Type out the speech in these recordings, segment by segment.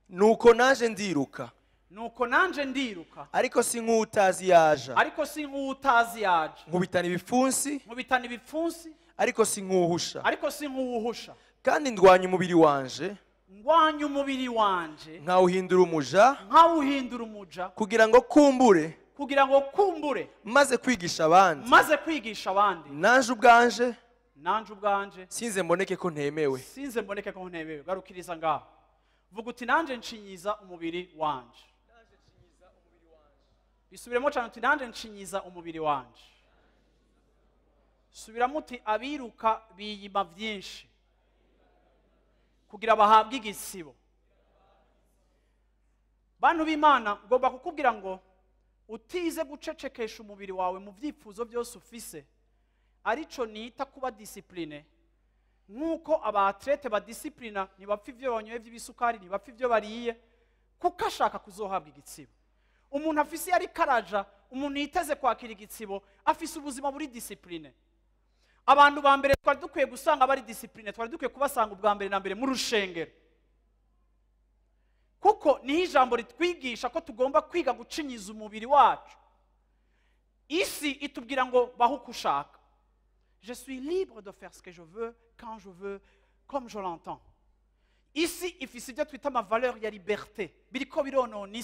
nuko naje ndiruka nuko nanje ndiruka ariko si nk'utazi yaja ariko si nk'utazi yaje nkubitana ibipfunsi nkubitana ibipfunsi ariko si nk'uhusha ariko si nk'uwuhusha kandi ndwanya umubiri wanje ndwanya umubiri wanje nkawuhindura umuja nkawuhindura umuja kugira ngo kumbure maze kwigisha abandi nanje ubwanje sinze mboneke ko ntemewe garukiriza ngaho vuga uti nanje nshinyiza umubiri wanje bisubiremo cyane uti nanje nshinyiza umubiri wanje subiramo uti abiruka biyima byinshi kugira bahabwe igisibo bantu b'Imana ngomba kukubwira ngo utize gucecekesha umubiri wawe mu byifuzo byose ufise arico nita kuba discipline nkuko abatlete badisciplina ntibapfa ivyo banyoye by'ibisukari ntibapfa ivyo bariye kuko ashaka kuzohabwa igitsibo umuntu afise yari karaja umuntu yiteze kwakira igitsibo afise ubuzima buri discipline abantu ba mbere twari dukwiye gusanga bari discipline twari dukwiye kubasanga ubwa mbere na mbere mu rushengero kuko ni ijambo ritwigisha ko tugomba kwiga gucinyiza umubiri wacu isi itubwira ngo baho kushaka je suis libre de faire ce que je veux quand je veux comme je l'entends isi ifise ibyo twita ama valeur ya liberté biriko bironona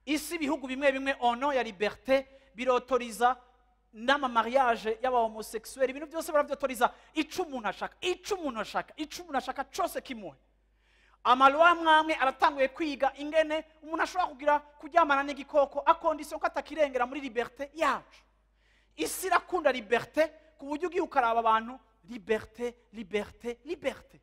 isi bihugu bimwe bimwe ono ya liberté birotoriza n'ama mariage y'aba homosexuels ibintu byose baravyotoriza ico umuntu ashaka cyose kimuhe amalwa mwamwe aratanguye kwiga ingene umuntu ashobora kuryamana n'igikoko akondisiyo ko atakirengera muri liberté yacu isi irakunda liberté ku buryo ugiye ukaraba abantu liberté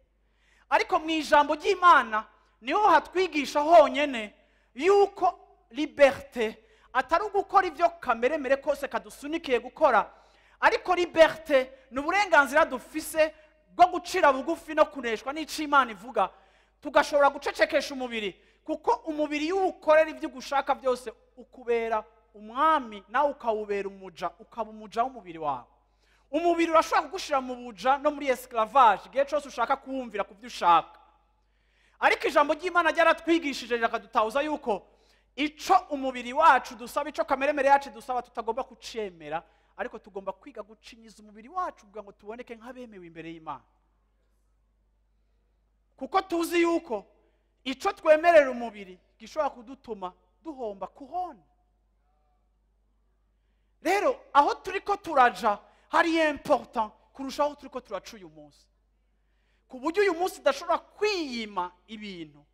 ariko mu ijambo ry'Imana niho hatwigisha honyene yuko liberté atari ugukora ibyo kameremere kose kadusunikiye gukora ariko liberté ni uburenganzira dufise bwo gucira bugufi no kuneshwa n'ico Imana ivuga tugashobora gucecekesha umubiri kuko umubiri y'ukorera ibyo gushaka byose ukubera umwami nawe ukawubera umuja ukaba umuja w'umubiri wawe umubiri urashobora kugushira mu buja no muri esclavage igihe cyose ushaka kuwumvira ku byo ushaka ariko ijambo ry'Imana ryaratwigishije rirakadutahuza yuko ico umubiri wacu dusaba ico kameremere yacu dusaba tutagomba kucemera ariko tugomba kwiga gucinyiza umubiri wacu kugira ngo tuboneke nk'abemewe imbere y'Imana kuko tuzi yuko ico twemerera umubiri gishobora kudutuma duhomba kuhona rero aho turiko turaja hari important kurushaho turiko turaca uyu munsi ku buryo uyu munsi udashobora kwiyima ibintu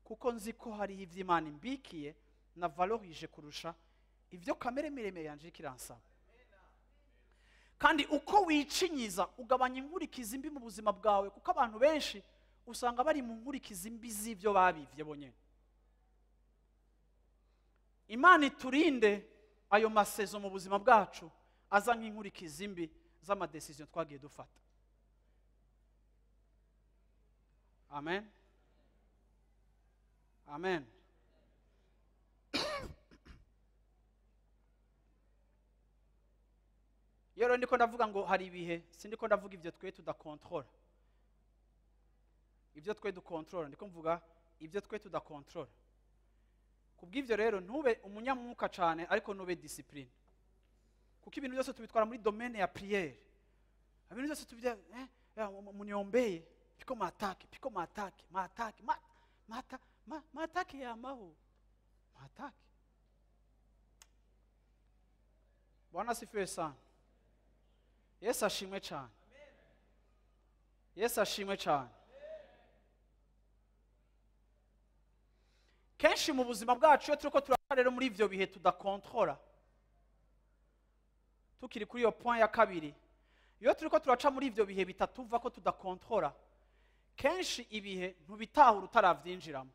kuko nzi ko hari ivy'Imana imbikiye na valorije kurusha ivyo kamere miremere yanje kiransaba kandi uko wicinyiza ugabanya inkurikizi mbi mu buzima bwawe kuko abantu benshi usanga bari mu nkurikizi mbi z'ivyo babivye bonyene Imana iturinde ayo masezo mu buzima bwacu aza nk'inkurikizi mbi z'amadecision twagiye dufata amen Yero ndiko ndavuga ngo hari ibihe sindiko ndavuga ivyo twe tudakontrola ibyo twe dukontrola ndiko mvuga ibyo twe tudakontrola kubw'ivyo rero ntube umunyamwuka cyane ariko nube discipline kuko ibintu byose tubitwara muri domaine ya prière ibintu byose tubya munyombeye piko matake ya maho matake Bwana sifiwe sana Yesu ashimwe cyane kenshi mu buzima bwacu iyo turiko turaka rero muri ivyo bihe tudakontrola tukiri kuri iyo point ya kabiri iyo turiko turaca muri ivyo bihe bitatuva ko tudakontrola kenshi ibihe ntubitahura utaravyinjiramo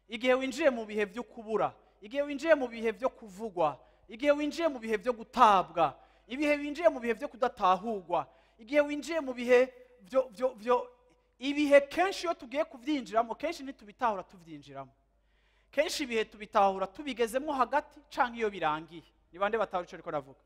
igihe winjiye mu bihe byo kubura igihe winjiye mu bihe byo kuvugwa igihe winjiye mu bihe byo gutabwa ibihe winjiye mu bihe byo kudatahurwa igihe winjiye mu bihe ibihe kenshi iyo tugiye kuvyinjiramo kenshi ntitubitahura tuvyinjiramo kenshi ibihe tubitahura tubigezemo hagati canke iyo birangiye ni bande batahura ico riko navuga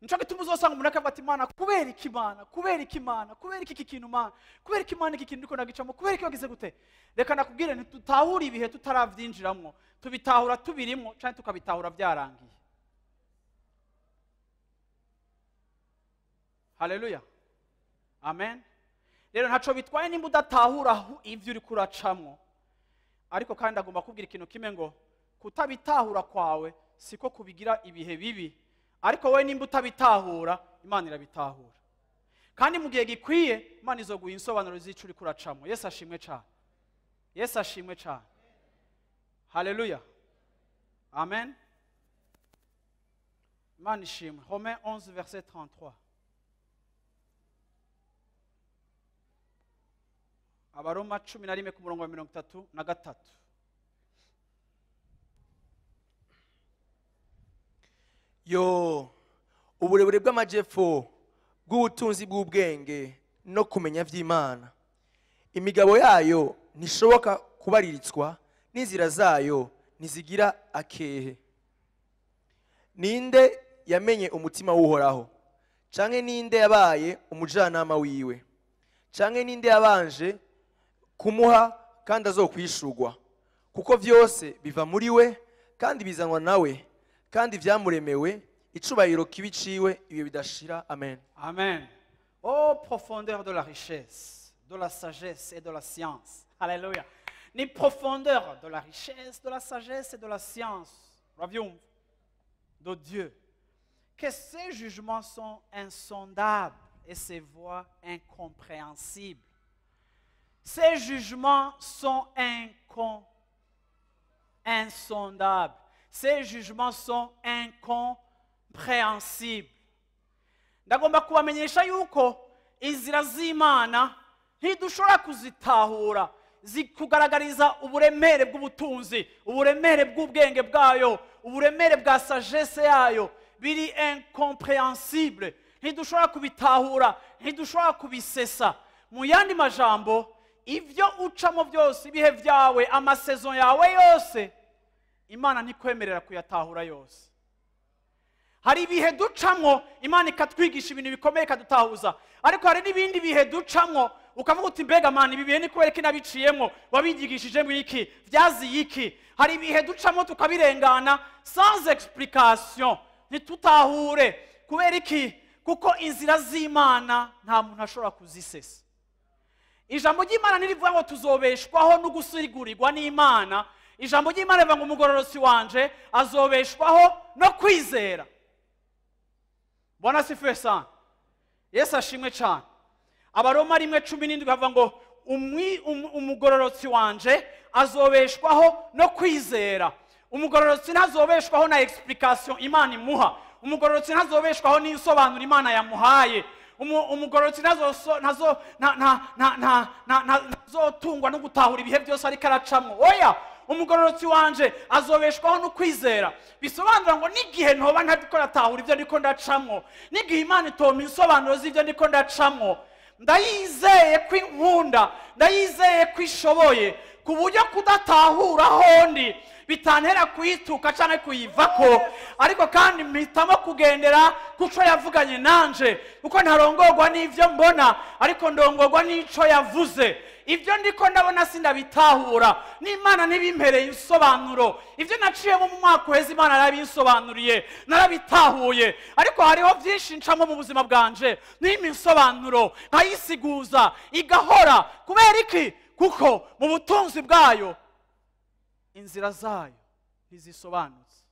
nico gituma uzosanga umuntu akavuga ati Imana kubera iki Imana kubera iki Imana kubera iki kintu Imana kubera iki Imana iki kintu ndiko nagicamo kubera iki wagize gute reka nakubwire ntitutahura ibihe tutaravyinjiramwo tubitahura tubirimo cyane tukabitahura byarangiye. Haleluya, amen. Rero ntaco bitwaye nimba udatahura ivyo uri kuracamwo, ariko kandi agomba kubwira ikintu kimwe ngo kutabitahura kwawe siko kubigira ibihe bibi, ariko we nimba utabitahura Imana irabitahura, kandi mu gihe gikwiye Imana izoguha insobanuro z'ico uri kuracamwo. Yesu ashimwe cyane, Yesu ashimwe cyane. Haleluya, amen. Imana ishimwe. Romains 11 verset 33. Abaroma 11 ku murongo wa 33. Yo, uburebure bw'amajepfo bw'ubutunzi bw'ubwenge no kumenya vy'Imana, imigabo yayo ntishoboka kubariritswa, n'inzira zayo ntizigira akehe. Ninde yamenye umutima w'Uhoraho? Canke ninde yabaye umujanama wiwe? Canke ninde yabanje kumuha kandi azokwishurwa? Kuko vyose biva muri we kandi bizanwa nawe, kandi vyamuremewe, icubahiro kibiciwe ibihe bidashira. Amen. Amen. Oh, profondeur de la richesse, de la sagesse et de la science. Alléluia. Ni profondeur de la richesse, de la sagesse et de la science. Ravions de Dieu. Que ses jugements sont insondables et ses voies incompréhensibles. Ses jugements sont insondables. Ses jugements sont incompréhensibles. Ndagomba kubamenyesha yuko inzira z'Imana ntidushobora kuzitahura, zikugaragariza uburemere bw'ubutunzi, uburemere bw'ubwenge bwayo, uburemere bwa sagesse yayo, biri incompréhensible. Ntidushobora kubitahura, ntidushobora kubisesa. Mu yandi majambo, ivyo ucamo byose, ibihe vyawe, amasezon yawe yose, Imana ntikwemerera kuyatahura yose. Hari ibihe ducamwo Imana ikatwigisha ibintu bikomeye ikadutahuza, ariko hari n'ibindi bihe ducamwo ukavuga uti mbega Mana ibi bihe ni kubera iki nabiciyemwo, wabigishije mu iki, vyaziye iki. Hari ibihe ducamwo tukabirengana sans explication, ntitutahure kubera iki, kuko inzira z'Imana nta muntu ashobora kuzisesa. Ijambo ry'Imana nirivuga ngo tuzobeshwaho no gusigurirwa n'Imana. Ijambo ry'Imana rivuga ngo umugororotsi wanje azobeshwaho no kwizera. Bwana sifiwe sana. Yesu ashimwe cyane. Abaroma 1:17 bavuga ngo umugororotsi wanje azobeshwaho no kwizera. Umugororotsi ntazobeshwaho na explication Imana imuha. Umugororotsi ntazobeshwaho n'insobanuro Imana yamuhaye. Umugororotsi ntazotungwa no gutahura ibihe byose ariko aracamwo. Oya, umugororotsi wanje azobeshwaho no kwizera. Bisobanura ngo n'igihe ntoba ntadiko natahura ibyo ndiko ndacamwo, n'igihe Imana itompa insobanuro z'ibyo ndiko ndacamwo, ndayizeye ko inkunda, ndayizeye ko ishoboye, ku buryo kudatahura hondi bitantera kuyituka cyane kuyivako, ariko kandi mpitamo kugendera kuco yavuganye nanje, kuko ntarongorwa n'ivyo mbona, ariko ndongorwa n'ico yavuze. Ivyo ndiko ndabona sindabitahura, n'Imana ntibimpereye insobanuro. Ivyo naciyemo mu mwaka uheze Imana yarabinsobanuriye, narabitahuye, ariko hariho vyinshi ncamo mu buzima bwanje n'imi insobanuro nkayisiguza igahora. Kubera iki? Kuko mu butunzi bwayo inzira zayo ntizisobanutse.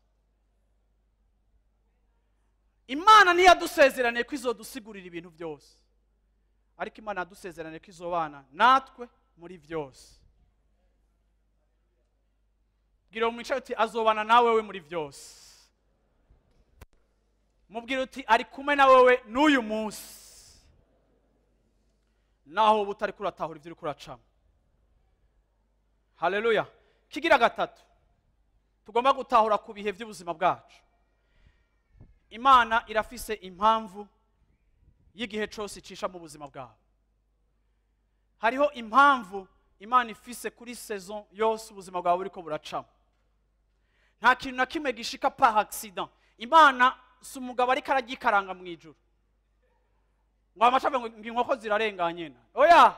Imana ntiyadusezeraniye ko izodusigurira ibintu byose, ariko Imana yadusezeraniye ko izobana natwe muri byose. Bwira umwicaye uti azobana nawe we muri byose. Mubwira uti ari kumwe na wewe n'uyu munsi, naho ubu utari kuratahura ibyo uri kuracamo. Haleluya. Kigira gatatu, tugomba gutahura ku bihe by'ubuzima bwacu. Imana irafise impamvu y'igihe cyose icisha mu buzima bwawe. Hariho impamvu Imana ifise kuri saison yose ubuzima bwawe buriko buracamo. Nta kintu na kimwe gishika par accident. Imana si umugabo ariko aragikaranga mu ijuru ngo amacave ngo inkoko zirarenganye na oya.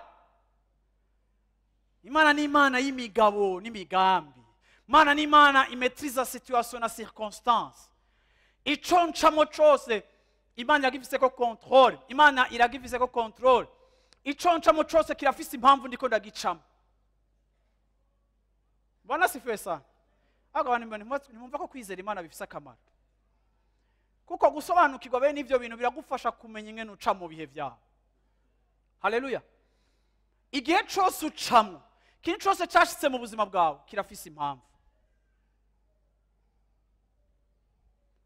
Imana ni Imana y'imigabo n'imigambi. Imana ni Imana imetriza situation na circonstance. Ico ncamo cose Imana iragifise ko control. Imana iragifise ko control. Ico ncamo cose kirafise impamvu ndiko ndagicamo. Bwana sifiwe sana. Abantu nimumva ko kwizera Imana bifise akamaro. Kuko gusobanukirwa bene ivyo bintu biragufasha kumenya ingene uca mu bihe vyawe. Haleluya. Igihe cose ucamo, ikintu cose cyashitse mu buzima bwawe kirafise impamvu.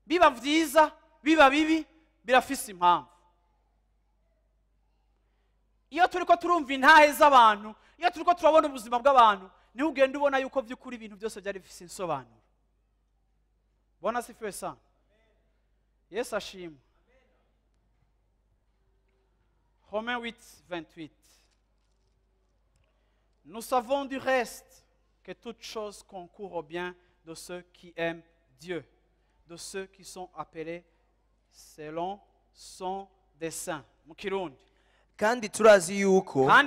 Biba vyiza, biba bibi, birafise impamvu. Iyo turiko turumva intahe z'abantu, iyo turiko turabona ubuzima bw'abantu, niho ugenda ubona yuko vy'ukuri ibintu byose byari bifise insobanuro. Bwana sifiwe sana. Yesu ashimwe. Romains 8, 28. Nous savons du reste que toutes choses concourent au bien de ceux qui aiment Dieu, de ceux qui sont appelés selon son dessein. Mu Kirundi. kandi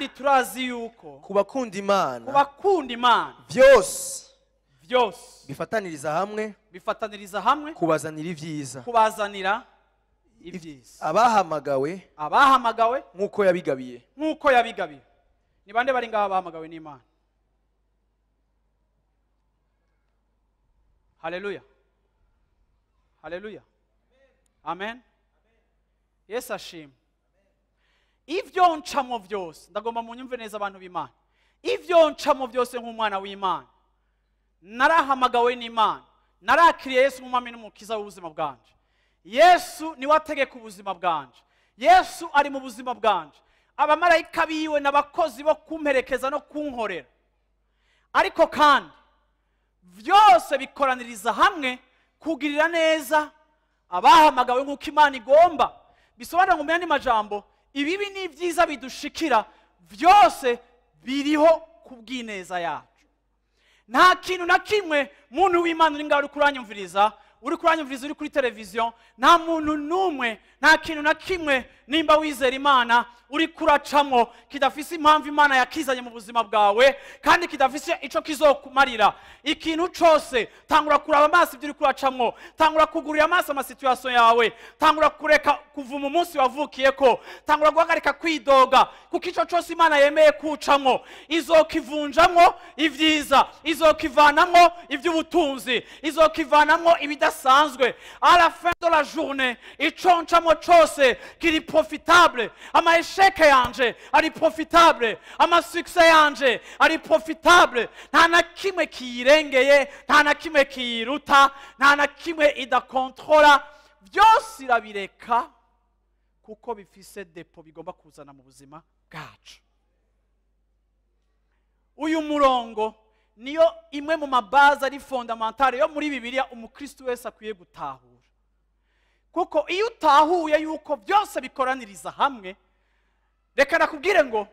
turazi yuko kubakunda Imana byose bifataniriza hamwe kubazanira ibyiza abahamagawe nk'uko yabigabiye. Ni bande bari ngaha bahamagawe n'Imana? Haleluya. Haleluya. Amen. Yesu ashimwe. Ivyo ncamo vyose, ndagomba munyumve neza abantu b'Imana. Ivyo ncamo vyose nk'umwana w'Imana, narahamagawe n'Imana, narakiriye Yesu nk'umwami n'umukiza w'ubuzima bwanje. Yesu niwe ategeka ubuzima bwanje. Yesu ari mu buzima bwanje. Abamarayika biwe n'abakozi bo kumperekeza no kunkorera. Ariko kandi vyose bikoraniriza hamwe kugirira neza abahamagawe nk'uko Imana igomba. Bisobanura ngo mu yandi majambo, ibibi n'ibyiza bidushikira vyose biriho kubw'ineza yacu. Nta kintu na kimwe muntu w'Imana uri ngaho uri kuranyumviriza, uri kuri televiziyo, nta muntu numwe, nta kintu na kimwe nimba wizera Imana uri kuracamo kidafise impamvu Imana yakizanye mu buzima bwawe, kandi kidafise ico kizokumarira. Ikintu cose tangura kuraba amaso ibyo uri kuracamo, tangura kugurira amaso amasituation yawe, tangura kureka kuvuma umunsi wavukiyeko, tangura guhagarika kwidoga, kuko ico cose Imana yemeye kucamo izokivunjamo ivyiza, izokivanamo ivy'ubutunzi, izokivanamo ibidasanzwe. À la fin de la journée, ico ncamo cose kiri profitable. Ama esheke yanje ari profitable, ama success yanje ari profitable. Nta na kimwe kiyirengeye, nta na kimwe kiyiruta, nta na kimwe idakontrola. Byose irabireka kuko bifise depo bigomba kuzana mu buzima bwacu. Uyu murongo niyo imwe mu mabaza ari fondamentale yo muri Bibiliya umukristo wese akwiye gutahura. Kuko iyo utahuye yuko byose bikoraniriza hamwe, reka nakubwire ngo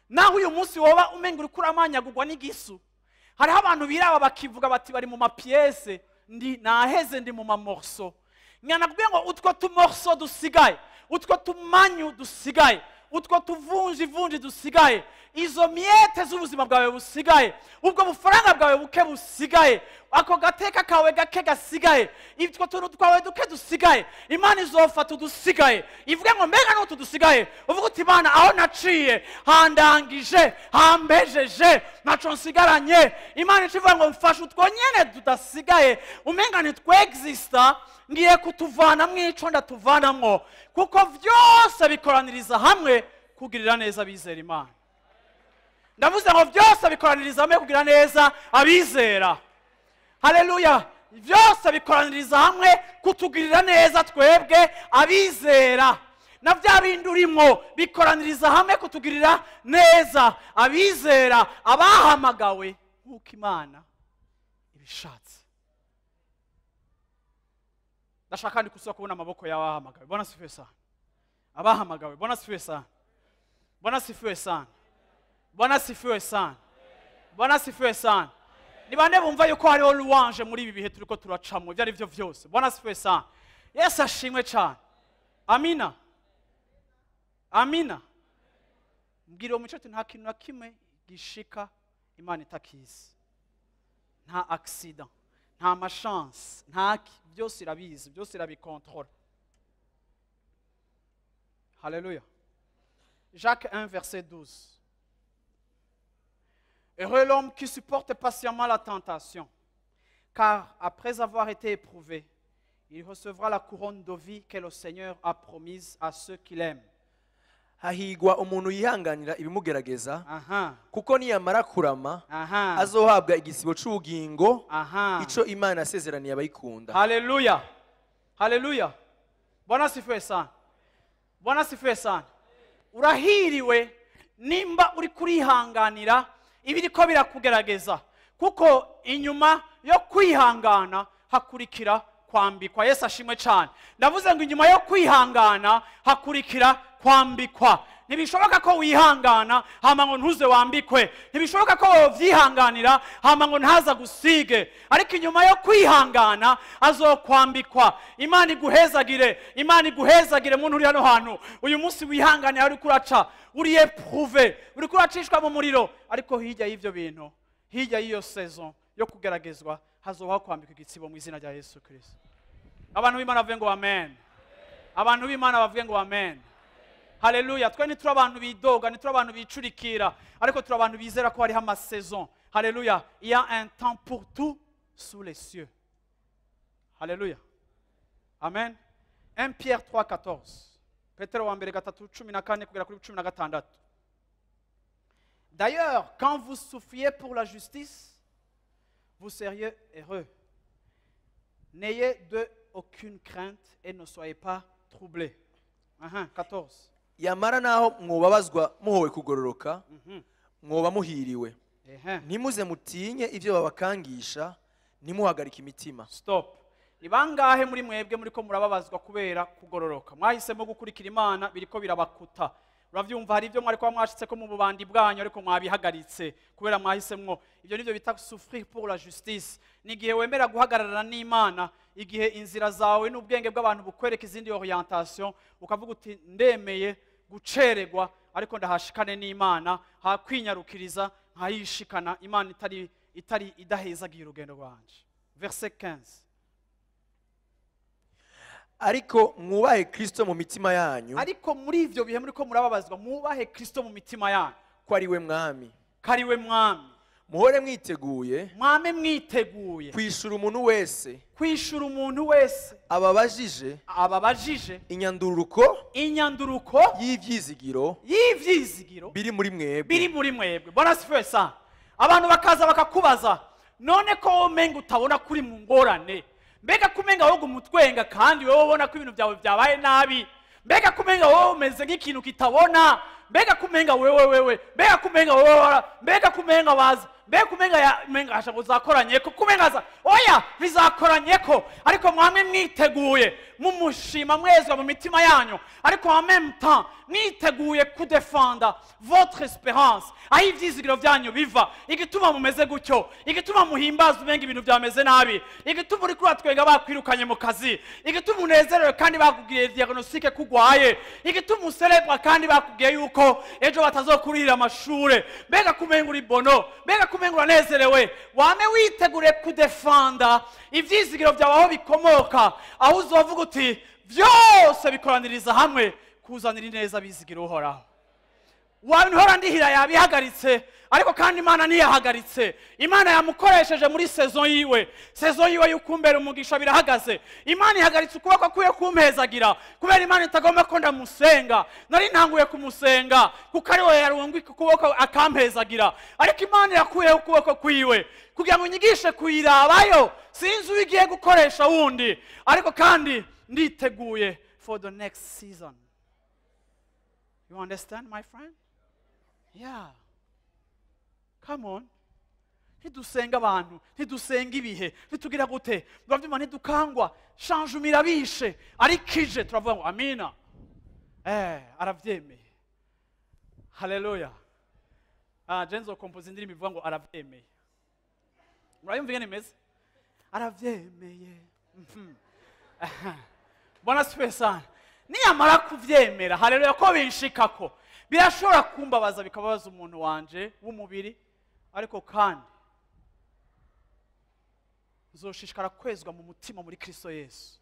naho uyu munsi woba umenga uri kuramanyagurwa n'igisu, hariho abantu biraba bakivuga bati bari mu mapiese, naheze ndi mu mamorso. Nyanabwiye ngo utwo tumorso dusigaye, utwo tumanyu dusigaye, utwo tuvunji dusigaye, izo miete z'ubuzima bwawe busigaye, ubwo bufaranga bwawe buke busigaye, ako gateka kawe gake gasigaye, itwo tuntu twawe duke dusigaye, Imana izofata udusigaye ivuge ngo mbega n'utu dusigaye, uvuga uti Imana aho naciye handangije, hambejeje, naco nsigaranye. Imana ikivuga ngo mfashe utwo nyene tudasigaye, umenga ntitwexista, ngiye kutuvana mwico ndatuvanamwo, kuko vyose bikoraniriza hamwe kugirira neza abizera Imana. Ndavuze ngo byose bikoraniriza hamwe kugira neza abizera. Haleluya. Byose bikoraniriza hamwe kutugirira neza twebwe abizera. Na bya bindi urimo bikoraniriza hamwe kutugirira neza abizera, abahamagawe nk'uko Imana ibishatse. Ndashaka kandi kusaba kubona amaboko y'abahamagawe. Bwana sifiwe sana. Abahamagawe. Bwana sifiwe sana. Bwana sifiwe sana. Bwana sifiwe sana. Bwana sifiwe sana. Ni bande bumva yuko hariho louange muri ibi bihe turiko turacamo, ibyo ari byo byose. Bwana sifiwe sana. yesu ashimwe cyane. Amina, amina. Mbwira uwo muco ati nta kintu na kimwe gishika imana itakizi, nta accident, nta machance, byose irabizi, byose irabikontorora. Haleluya. Jacques 1 verset 12. Heureux l'homme qui supporte patiemment la tentation, car après avoir été éprouvé, il recevra la couronne de vie que le Seigneur a promise à ceux qui l'aiment. hahigwa umuntu yihanganira ibimugerageza, Aha, kuko niyamara kurama aha, azohabwa igisibo c'ubugingo, aha. ico Imana yasezeraniye abayikunda. Haleluya, haleluya. Bwana sifiwe sana, Bwana sifiwe sana. Urahiriwe nimba uri kurihanganira ibiriko birakugerageza, kuko inyuma yo kwihangana hakurikira kwambikwa. Yesu ashimwe cyane. Ndavuze ngo inyuma yo kwihangana hakurikira kwambikwa. Ntibishoboka ko wihangana hama ngo ntuze wambikwe, ntibishoboka ko wovyihanganira hama ngo ntaza gusige, ariko inyuma yo kwihangana azokwambikwa. Imana iguhezagire, Imana iguhezagire muntu uri hano hantu uyu munsi wihanganira, uri kuraca, uri eprouvé, uri kuracishwa mu muriro, ariko hirya y'ivyo bintu, hirya y'iyo saison yo kugeragezwa hazobaho kwambika igitsibo mu izina rya Yesu Kristo. Abantu b'Imana bavuge ngo amen. Abantu b'Imana bavuge ngo amen. Haleluya. Twe nituri abantu bidoga, nituri abantu bicurikira, ariko turi abantu bizera ko hariho amasaison. Haleluya. Il y a un temps pour tout sous les cieux. Haleluya. Amen. 1 Pierre 3:14. Petero wa mbere 3:14 kugera kuri 16. D'ailleurs, quand vous souffriez pour la justice, vous seriez heureux. N'ayez de aucune crainte et ne soyez pas troublés. 14. Yamara naho mwobabazwa muhowe kugororoka, mwoba muhiriwe. Ntimuze mutinye ivyo babakangisha, ntimuhagarike imitima. Stop. Ni bangahe muri mwebwe muriko murababazwa kubera kugororoka? Mwahisemo gukurikira Imana, biriko birabakuta. Uravyumva hari ibyo mwari kwa mwashitse ko mu bubandi bwanyu ariko mwabihagaritse kubera mwahisemwo. Ibyo nivyo bita souffrir pour la justice. Ni igihe wemera guhagararana n'Imana, igihe inzira zawe n'ubwenge bw'abantu bukwereka izindi orientation, ukavuga uti ndemeye guceregwa ariko ndahashikane n'Imana, hakwinyarukiriza nkayishikana, Imana itari idahezagiye urugendo rwanje. Verset 15. Ariko mwubahe Kristo mu mitima yanyu, ariko muri ivyo bihe muriko murababazwa mwubahe Kristo mu mitima yanyu, ko ari we mwami. kariwe mwami. Muhore mwiteguye, Mwame mwiteguye kwishura umuntu wese kwishura umuntu wese ababajije inyanduruko y'ivyizigiro biri muri mwebwe. Bwana sifiwe sana. Abantu bakaza bakakubaza, none ko womenga utabona kuri mu ngorane, mbega kumenga wowe umutwenga kandi wowe ubona ko ibintu byawe byabaye nabi, mbega kumenga wowe umeze nk'ikintu kitabona, mbega kumenga wewe, mbega kumenga wowe, mbega kumenga waza, mbega kumenga hashango zakoranye ko kumenga oya bizakoranye ko, ariko mwamwe mwiteguye mumushima mwezwa mu mitima yanyu, ariko en même temps mwiteguye kudefenda votre espérance. Aho ivyizigiro byanyu biva, igituma mumeze gutyo, igituma muhimbaza umenga ibintu byameze nabi, igituma uri kuratwenga bakwirukanye mu kazi, igituma unezerewe kandi bakubwiye diagnostique kugwaye, igituma ucelebra kandi bakubwiye yuko ejo batazokurira amashure, mbega kumenga uri bono, mbega kumenga uranezerewe. Wame witegure kudefenda ivyizigiro byawe aho bikomoka, aho uzovuga uti byose bikoraniriza hamwe kuzanira ineza bizigiro uhoraho. Wabihora ndihira yabihagaritse, ariko kandi Imana ntiyahagaritse. Imana yamukoresheje muri saison yiwe y'ukumbera umugisha birahagaze. Imana ihagaritse ukuboko kuye kumpezagira kubera Imana itagomba ko ndamusenga. Nari ntanguye kumusenga kuko ari we yarungika ukuboko akampezagira, ariko Imana yakuyeho ukuboko kwiwe kugira ngo nyigishe kuyirabayo. Sinzi ugiye gukoresha wundi, ariko kandi nditeguye for the next season. You understand, my friend? Yeah. Come on. Ntidusenga abantu, ntidusenga ibihe, ntitugira gute, uravyuma ntidukangwa, change mirabishe, arikije turavuga ngo amina. Aravyemeye. Haleluya. Jenzo compose indirimbo ivuga ngo aravyemeye. Murayumva ingene imeze? Aravyemeye. Bwana asifiwe sana. Niyamara kuvyemera, haleluya, ko binshikako birashobora kumbabaza bikababaza umuntu wanje w'umubiri, ariko kandi nzoshishikara kwezwa mu mutima muri Kristo Yesu,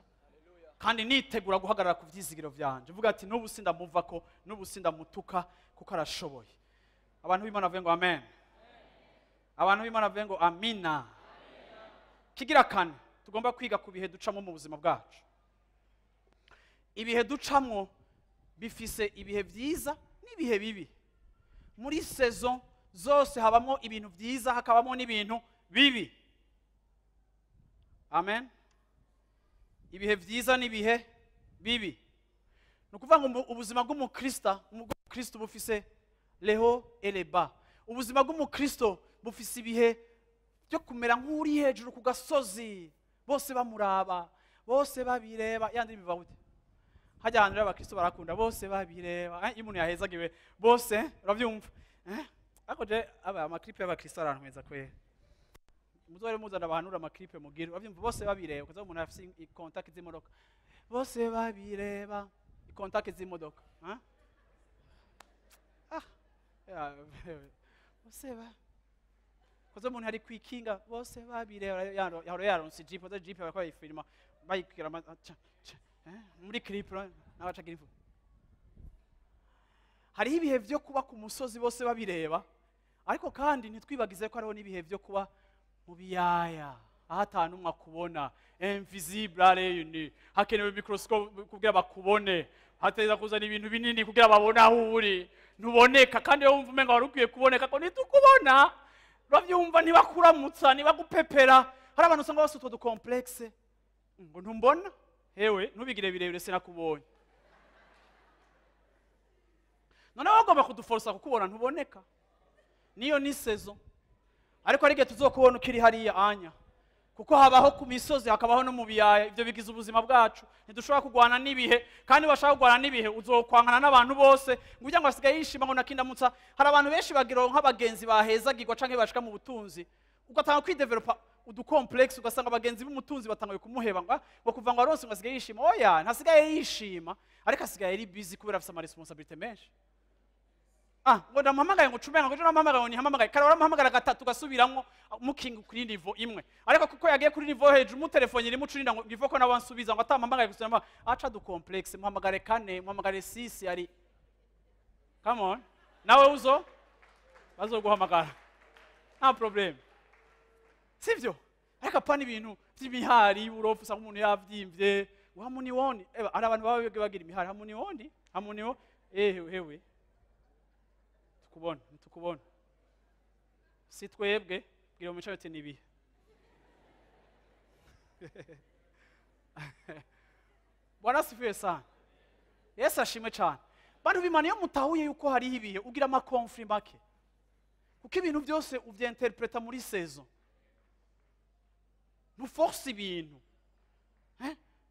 kandi nitegura guhagarara ku vyizigiro vyanje, vuga ati n'ubu sindamuvako, n'ubu sindamutuka, kuko arashoboye. Abantu b'Imana bavuge ngo amen. Abantu b'Imana bavuge ngo amina. Kigira kane, tugomba kwiga ku bihe ducamo mu buzima bwacu. Ibihe ducamo bifise ibihe vyiza n'ibihe bibi. Muri saison zose habamo ibintu vyiza, hakabamo n'ibintu bibi. Amen. Ibihe vyiza n'ibihe bibi. Nukuvuga ngo ubuzima bw'umukristo bufise leho eleba. Ubuzima bw'umukristo bufise ibihe byo kumera nk'uri hejuru ku gasozi, bose bamuraba, bose babireba. Yandi biva gute? Hajya hantu y'abakristo barakunda bose babireba. Iyo umuntu yahezagiwe bose uravyumva. Ariko je amaklipe y'abakristo arantweza kwera. Muzore muzana abahanura amaklipe mugira. Uravyumva bose babireba. Kuko umuntu afise contact z'imodoka. Bose babireba. Contact z'imodoka. Bose ba. Kuko umuntu ari kwikinga bose babireba. Yaronse jeep, oza jeep bakora ifilima. Bayikira muri clip n'abacagira ifu. Hariho ibihe vyo kuba ku musozi bose babireba, ariko kandi ntitwibagize ko hariho n'ibihe vyo kuba mu biyaya aho atanumwe akubona, invisible areyuni, hakenewe microscope kugira bakubone, hateza kuzana ibintu binini kugira babone aho uri, ntuboneka, kandi iyo wumva umenga wari ukwiye kuboneka ko nitukubona, uravyumva ntibakuramutsa, ntibagupepera. Hari abantu usanga bafite utu complexe ngo ntumbona, hewe ntubigire birebire sinakubonye. Noneho bagomba kuduforsa kukubona ntuboneka. Niyo ni saison. Ariko ari gihe tuzokubona ukiri hariya anya. Kuko habaho ku misozi hakabaho no mu biyaya, ibyo bigize ubuzima bwacu. Ntidushobora kugwana n'ibihe, kandi bashaka kugwana n'ibihe uzokwankana n'abantu bose ngo ngo asigaye yishima ngo nakindamutsa. Hari abantu benshi bagira nk'abagenzi bahezagirwa canke bashika mu butunzi, ugatanga kwidevelopa udukomplex, ugasanga abagenzi b'umutunzi batangaye kumuheba ngo kuva ngo aronse ngo asigaye yishima. Oya, ntasigaye yishima, ariko asigaye ari busy kubera afite ama responsibility menshi. Ngo ndamuhamagaye ngo cumenga ngo ndamuhamagaye ngo nihamagaye, kare waramuhamagara gatatu gasubiramwo mukinga kuri niveau imwe, ariko kuko yagiye kuri niveau hejuru mu telefone iri mucurinda ngo ngivo ko nabansubiza ngo atamuhamagaye gusubiramo, aca du complex, muhamagare 4, muhamagare 6 ari. Come on, nawe uzo bazoguhamagara, nta problem, sivyo? Ariko pana ibintu by'imihari urofu usanga umuntu yavyimvye ngo hamuniwoni. Ari abantu bagira imihari hamuniwoni, hamuniwo hewe tukubona si twebwe bwira mu cyaro nibihe. Bwana asifiwe sana. Yesu ashimwe cyane. Bantu b'Imana, iyo mutahuye yuko hari ibihe ugira ama conflict make, kuko ibintu byose uvyinterpreta muri saison. Nuforce ibintu,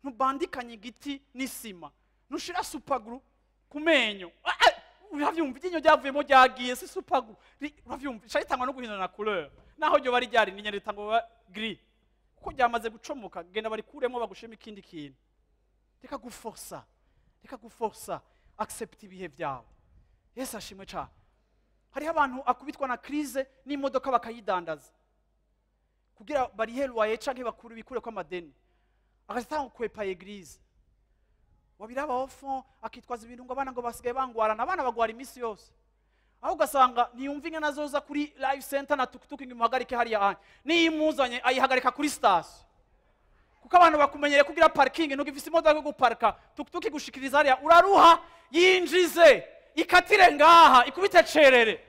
nubandikanye igiti n'isima, nushira superglue kumenyo. Uravyumva iginyo ryavuyemo ryagiye si superglue. Uravyumva cyahitangwa no guhindana couleur, naho ryo bari ryari ninyene ritango gris, kuko ryamaze gucomoka, genda bari kuremo bagushema ikindi kintu. Reka guforsa, accept ibihe byawe. Yesu ashimwe cyane. Hari abantu akubitwa na crise n'imodoka bakayidandaza kugira bariheruwaye canke bakuru bikure kwa madeni, agasanga kwepa eglise. Wabiraba ofo akitwaza ibintu ngo abana ngo basigaye bangwarana, abana bagwara imisi yose, aho ugasanga ntiyumvinga nazoza kuri live center na tukutuki ngimuhagarike hariya anye, niyimuzanye ayihagarika kuri station, kuko abantu bakumenyere kugira parking ntugifise imodoka yo guparka, tukutuki gushikiriza hariya uraruha, yinjize ikatire ngaha ikubite cerere,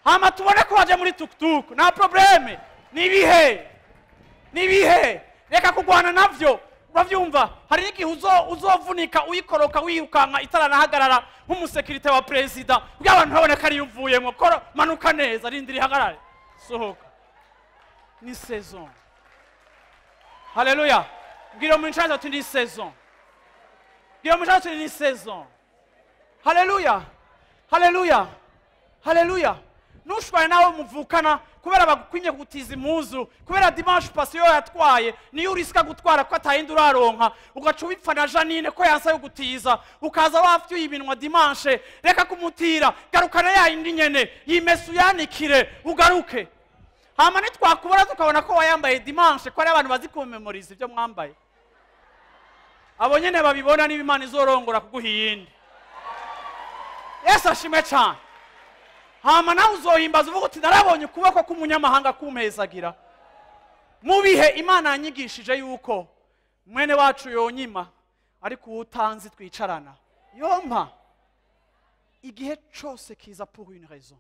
hama tubone ko waje muri tukutuku, nta probleme. Nibihe reka kugwana navyo. Uravyumva, hari igihe uzovunika uyikoroka wirukanka itaranahagarara nk'umusekirite wa president, kugira abantu babone ko ari yuvuyemo, koro manuka neza, rindira ihagarare, sohoka. Ni saison. Haleluya. Ngira mu nchanza tu ni saison. Ngira mu nchanza ni saison. Haleluya. ntushwane nawe muvukana kubera bagukwimye kugutiza impuzu kubera dimanche pasiyo yatwaye niyo urisika gutwara ko atayindi uraronka ugaca ubipfa na Janine ko yansaye gutiza ukaza wafyuye ibinwa dimanche reka kumutira garukana yayindi nyene yimesu yanikire ugaruke hama nitwakubona tukabona ko wayambaye dimanche ko ari abantu bazi kumemoriza ibyo mwambaye abo nyene babibona niba Imana izorongora kuguhiyindi Yesu ashimwe cyane hama nawe uzohimbaza uvuga uti narabonye ukuboko k'umunyamahanga kumpezagira mu bihe Imana yanyigishije yuko mwene wacu yonyima ariko uwutanzi twicarana yompa igihe cyose kiza pour une raison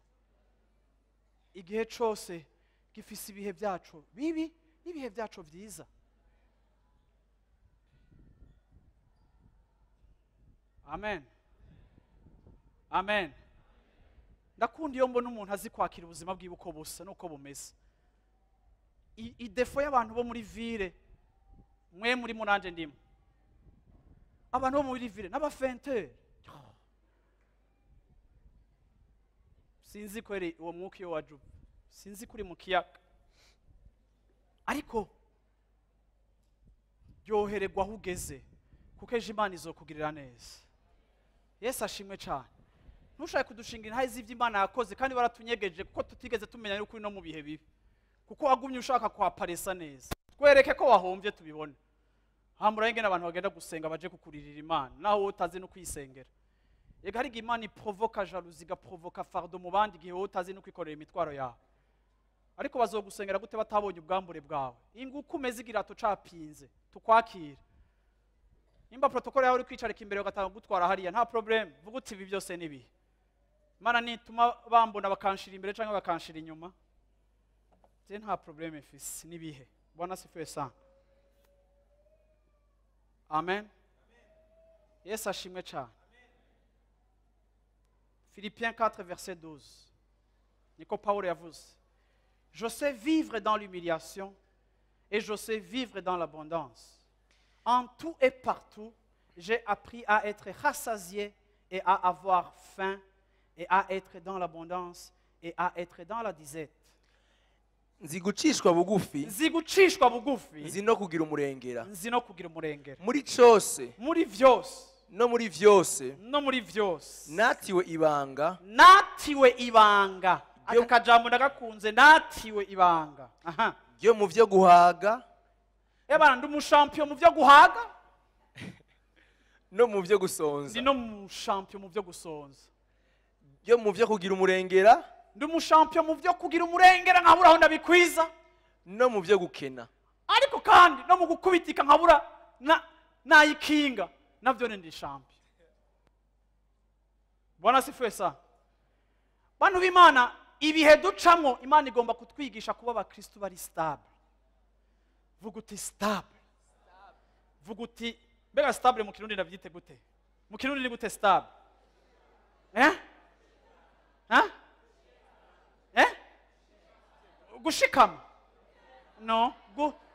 igihe cyose gifise ibihe byacu bibi n'ibihe byacu byiza amen amen ndakunda iyo mbona umuntu azi kwakira ubuzima bwiwe uko busa nuko bumeze idefo y'abantu bo muri ville mwe muri munanje ndimo abantu bo muri ville n'abafenteri sinzi kweri uwo mwuka iyo waju sinzi kuri mu kiyaga ariko ryohererwa aho ugeze kuko ejo Imana izokugirira neza Yesu ashimwe cyane ntushake kudushinga intahe z'ivy'Imana yakoze kandi baratunyegeje kuko tutigeze tumenya yuko no mu bihe bibi kuko wagumye ushaka kwaparesa neza twereke ko wahombye tubibone hambura ingene abantu bagenda gusenga baje kukuririra Imana naho utazi no kwisengera ega hari Imana iprovoka jalousie gaprovoka fardo mu bandi gihe utazi no kwikorera imitwaro yawe ariko bazogusengera gute batabonye ubwambure bwawe inguko umeze igirato capinze tukwakira nimba protokole yawe uri kwicarika imbere ugatanga gutwara hariya nta problem vuga uti ibi byose nibi Mana nituma bambona bakanshira imbere cyangwa bakanshira inyuma je nta problem fils nibihe Bwana sifiwe sana amen Yesu ashimwe cyane Philippiens 4 verset 12 niko Paulo yavuze je sais vivre dans l'humiliation et je sais vivre dans l'abondance en tout et partout j'ai appris à être rassasié et à avoir faim et à être dans l'abondance et à être dans la disette nzi gucishwa bugufi nzi no kugira umurengera muri cyose muri vyose no muri vyose natiwe ibanga aka kajambo ndagakunze natiwe ibanga aha ryo mu vyo guhaga ebana ndi umushampion mu vyo guhaga no mu vyo gusonza ndi no umushampion mu vyo gusonza ryo mu vyo kugira umurengera ndi umushampion mu vyo kugira umurengera nkaburaho ndabikwiza no mu vyo gukena ariko kandi no mu gukubitika nkabura nayikinga navyo ndi champion Bwana sifiwe sana bantu b'Imana ibihe ducamo Imana igomba kutwigisha kuba abakristo bari stable vuga uti stable vuga uti mbega stable mu kirundi ndavyite gute mu kirundi ni gute stable gushikama no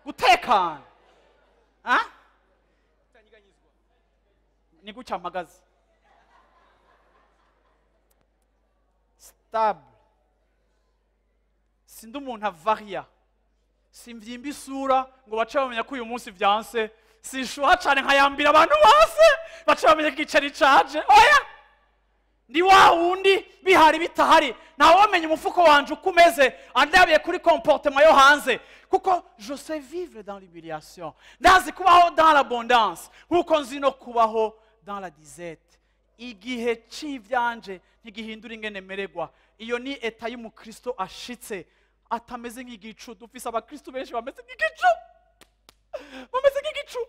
gutekana ni guca amagazi stable sindi umuntu avaria simvyimba isura ngo bace bamenya ko uyu munsi vyanse sishuha cane nkayambira abantu bose bace bamenya igiceri caje oya ndi wa wundi bihari bitahari nawe wamenye umufuko wanje uko umeze andabiye kuri comportement yo hanze kuko je sais vivre dans l'humiliation ndazi kubaho dans l'abondance nkuko nzi no kubaho dans la disette igihe c'ivyanje ntigihindura ingene meregwa iyo ni eta y'umukristo ashitse atameze nk'igicu dufise abakristo benshi bameze nk'igicu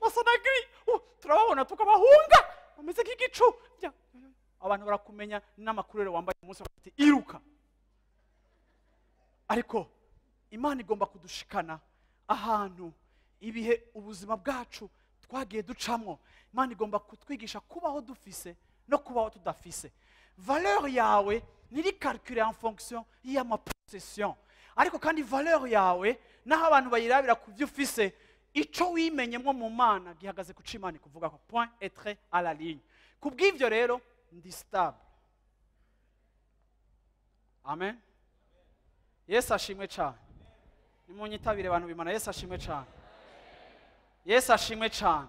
basa na gris turababona tukabahunga bameze nk'igicu abantu barakumenya n'amakurere wambaye umunsi bati iruka ariko Imana igomba kudushikana ahantu ibihe ubuzima bwacu twagiye ducamwo Imana igomba kutwigisha kubaho dufise no kubaho tudafise valeur yawe niri calculer en fonction y'ama possession ariko kandi valeur yawe naho abantu bayirabira ku byo ufise ico wimenyemwo mu Mana gihagaze ku cimana kuvuga ko point et trait à la ligne kubw'ivyo rero ndi stable amen Yesu ashimwe cyane. Nimunyitabire abantu b'Imana. Yesu ashimwe cyane. Yesu ashimwe cyane.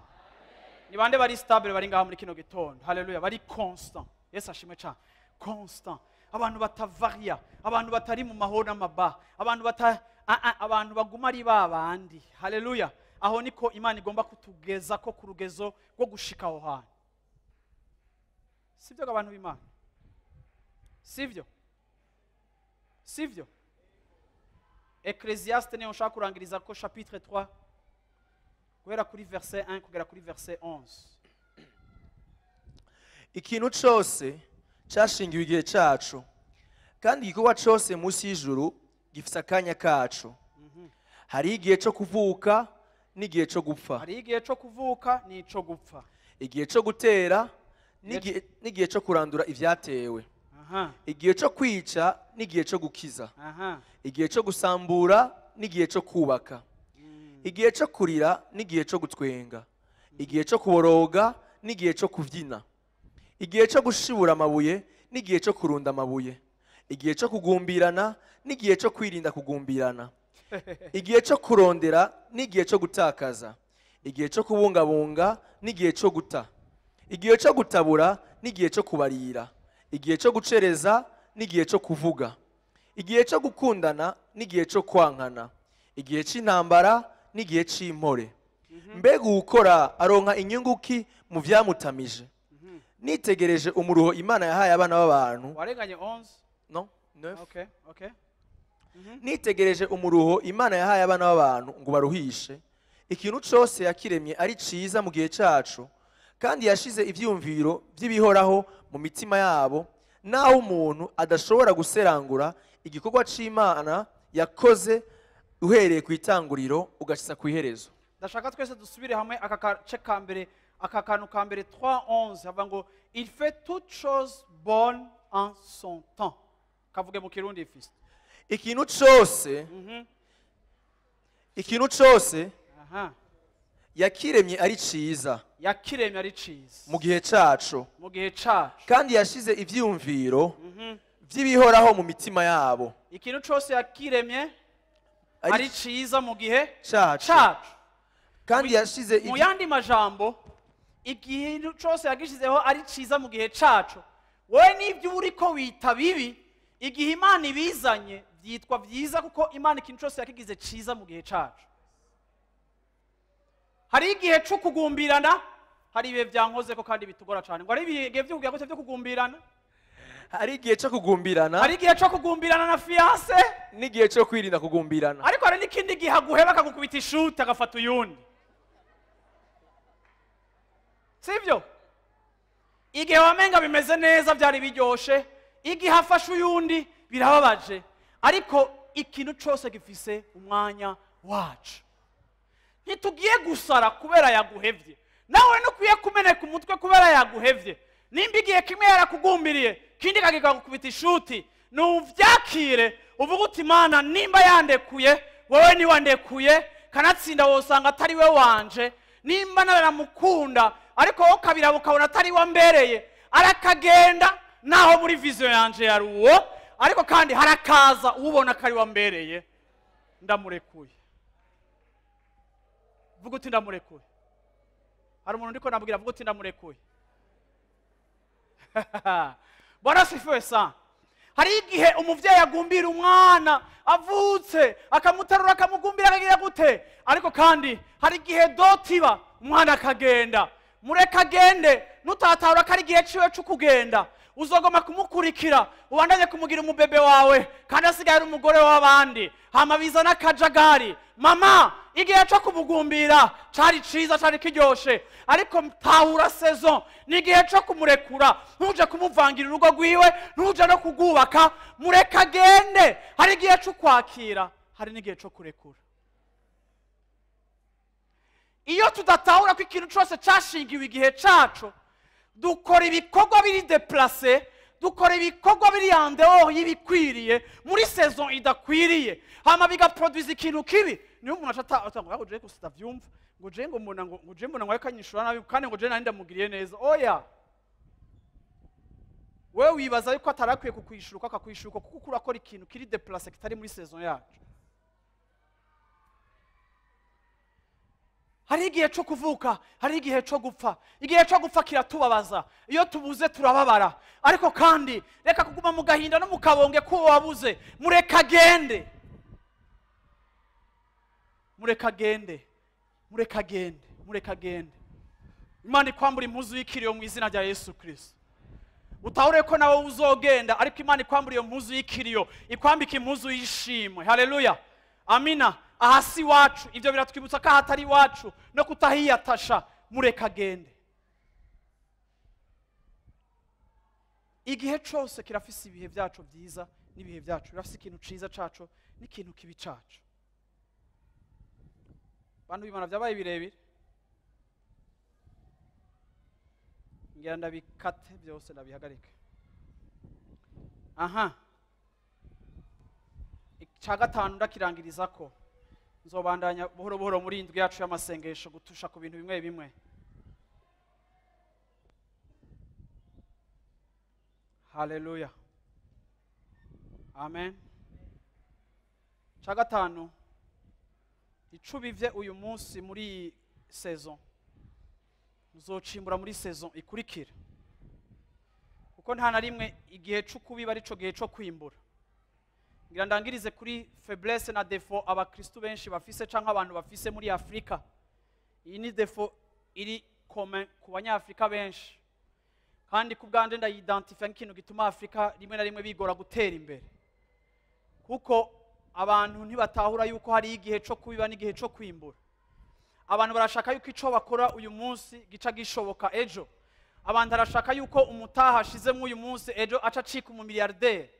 Ni bande bari stable bari ngaha muri kino gitondo. Haleluya. Bari constant. Yesu ashimwe cyane. Constant. Abantu batavaria, abantu batari mu mahoro n'amaba, abantu baguma ari babandi. Haleluya. Aho niko Imana igomba kutugeza ko ku rugezo rwo gushika aho hantu. Sivyo abantu b'Imana. Sivyo. Sivyo. Ecclésiaste niyo nshaka kurangiriza ko chapitre 3 guhera kuri verset 1 kugera kuri verset 11. Ikintu cyose cyashingiwe igihe cyacu, kandi igikorwa cyose munsi y'ijuru gifite akanya kacu. Hari igihe cyo kuvuka n'igihe cyo gupfa. Hari igihe cyo kuvuka n'ico gupfa. Igihe cyo gutera n'igihe cyo kurandura ibyatewe. Igihe cyo kwica n'igihe cyo gukiza. Igihe cyo gusambura n'igihe cyo kubaka. Igihe cyo kurira n'igihe cyo gutwenga. Igihe cyo kuboroga n'igihe cyo kubyina. Igihe cyo gushibura amabuye n'igihe cyo kurunda amabuye. Igihe cyo kugumbirana n'igihe cyo kwirinda kugumbirana. Igihe cyo kurondera n'igihe cyo gutakaza. Igihe cyo kubungabunga n'igihe cyo guta. Igihe cyo gutabura n'igihe cyo kubarira. Igihe cyo gucereza n'igihe cyo kuvuga. Igihe cyo gukundana n'igihe cyo kwankana. Igihe cy'intambara n'igihe cy'impore. Mbega ukora aronka inyungu ki mu byamutamije? Nitegereje umuruho Imana yahaye abana b'abantu. Warenganye 11? No, 9. Okay. Nitegereje umuruho Imana yahaye abana b'abantu ngo baruhishe. Ikintu cyose yakiremye ari ciza mu gihe cyacu, kandi yashize ivyumviro by'ibihoraho mu mitima yabo, naho umuntu adashobora guserangura igikorwa c'Imana yakoze uhereye ku itanguriro ugashitsa ku iherezo. Ndashaka twese dusubire hamwe aka gace ka mbere, aka kantu ka mbere 3:11 hava ngo il fait toutes choses bonnes en son temps. Kavuge mu Kirundi fils. Ikintu cyose yakiremye ari ciza. Yakiremye ari ciza mu gihe cyacu, kandi yashize ivyumviro by'ibihoraho mu mitima yabo. Ikintu cyose yakiremye ari ciza mu gihe cyacu, kandi yashize mu yandi majambo, ikintu cyose yagishizeho ari ciza mu gihe cyacu. Wowe n'ibyo uriko wita bibi, igihe Imana ibizanye byitwa byiza, kuko Imana ikintu cyose yakigize ciza mu gihe cyacu. Hari igihe cyo kugumbirana, hari ibihe byankoze ko kandi bitugora cyane. Ngo ari ibihe byo kugira byo kugumbirana, hari igihe cyo kugumbirana, hari igihe cyo kugumbirana na fiance, n'igihe cyo kwirinda kugumbirana. Ariko hari n'ikindi gihe aguheba akagukubita ishuti agafata uyundi. Sivyo? Igihe wamenga bimeze neza byari biryoshe, igihe afashe uyundi birababaje. Ariko ikintu cyose gifise umwanya wacu. Ntitugiye gusara kubera yaguhevye, nawe nukwiye kumeneka umutwe kubera yaguhevye. Nimba igihe kimwe yarakugumbiriye, kindi kagiga gukubita ishuti, nuvyakire uvuga uti Imana nimba yandekuye, wowe ni wandekuye, kanatsinda wosanga atari we wanje. Nimba naramukunda ariko wowe kabira ukabona atari wambereye, arakagenda naho muri vision yanje yari uwo, ariko kandi harakaza ubona kari wambereye, ndamurekuye. Vuga uti ndamurekuye. Hari umuntu ndiko nabwira vuga uti ndamurekuye. Bwana sifiwe sana. Hari igihe umuvyeyi agumbira umwana avutse, akamutarura akamugumbira akagira gute, ariko kandi hari igihe dotiba umwana akagenda. Mureka agende, nutatahura kari igihe ciwe cyo kugenda, uzogoma kumukurikira, ubandanye kumugira umubebe wawe, kandi asigaye ari umugore w'abandi. Hama biza n'akajagari. Mama, igihe cyo kumugumbira cari ciza, cari kiryoshe, ariko tahura saison ni igihe cyo kumurekura. Ntuje kumuvangira urugo rwiwe, ntuje no kugubaka. Mureka agende. Hari igihe cyo kwakira, hari n'igihe cyo kurekura. Iyo tudatahura ko ikintu cyose cyashingiwe igihe cyacu, dukora ibikorwa biri déplacé, dukora ibikorwa biri en dehors y'ibikwiriye, muri saison idakwiriye, hama bigaproduce ikintu kibi. Niyo umuntu atanga ngo je ko sitavyumva, ngo je ngo mbona ngo je mbona ngo yakanyishura nabi, kandi ngo je nandi ndamugiriye neza. Oya, wewe wibaza yuko atarakwiye kukwishura akakwishura kuko urakora ikintu kiri deplace kitari muri saison yacu. Hari igihe cyo kuvuka, hari igihe cyo gupfa. Igihe cyo gupfa kiratubabaza, iyo tubuze turababara, ariko kandi reka kuguma mu gahinda no mu kabonge ko wabuze. Mureka agende, mureka agende, mureka agende, mureka agende. Imana ikwambura impuzu y'ikiriyo mu izina rya Yesu Kristo. Utahure ko nawe uzogenda, ariko Imana ikwambura iyo mpuzu y'ikiriyo, ikwambika impuzu y'ishimwe. Haleluya, amina. Ahasi wacu ibyo biratwibutsa ko hatari wacu no kutahiyatasha. Mureka agende. Igihe cyose kirafise ibihe byacu byiza n'ibihe byacu, birafise ikintu ciza cacu n'ikintu kibi cacu. Bantu b'Imana byabaye birebire, ngira ndabikate byose ndabihagarike. Aha, icya gatanu ndakirangiriza ko nzobandanya buhoro buhoro muri indwi yacu y'amasengesho gutusha ku bintu bimwe bimwe. Haleluya, amen. Icya gatanu, ico bivye uyu munsi muri saison uzocimbura muri saison ikurikira, kuko nta na rimwe igihe cyo kubiba arico gihe cyo kwimbura. Ngira ndangirize kuri faiblesse na défaut abakristo benshi bafise canke abantu bafise muri Afrika. Iyi ni défaut iri commun ku banyafrika benshi, kandi kubwanje ndayidentify nk'ikintu gituma Afrika rimwe na rimwe bigora gutera imbere, kuko abantu ntibatahura yuko hari igihe cyo kubiba n'igihe cyo kwimbura. Abantu barashaka yuko ico bakora uyu munsi gica gishoboka ejo. Abantu barashaka yuko umutaha ashizemo uyu munsi ejo aca cika umumilliardaire.